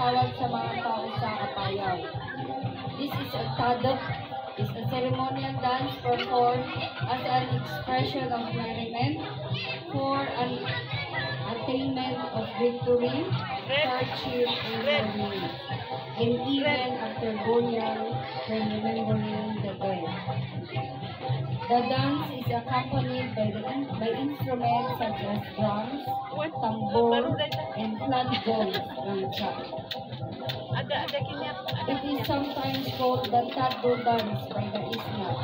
tinatawag sa mga tao sa Apayao. This is a tadok, is a ceremonial dance performed as an expression of merriment for an attainment of victory, hardship, and well-being, and even after burial when remembering the dead. The dance is accompanied by instruments such as drums, tambor, and flatboys. It is sometimes called the Tado dance by the Islam,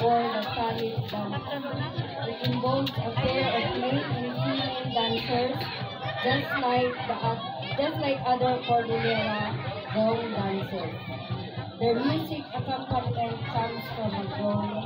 or the Talit dance. It involves a pair of male and female dancers, just like other Cordillera gong dancers. Their music accompaniment comes from a gong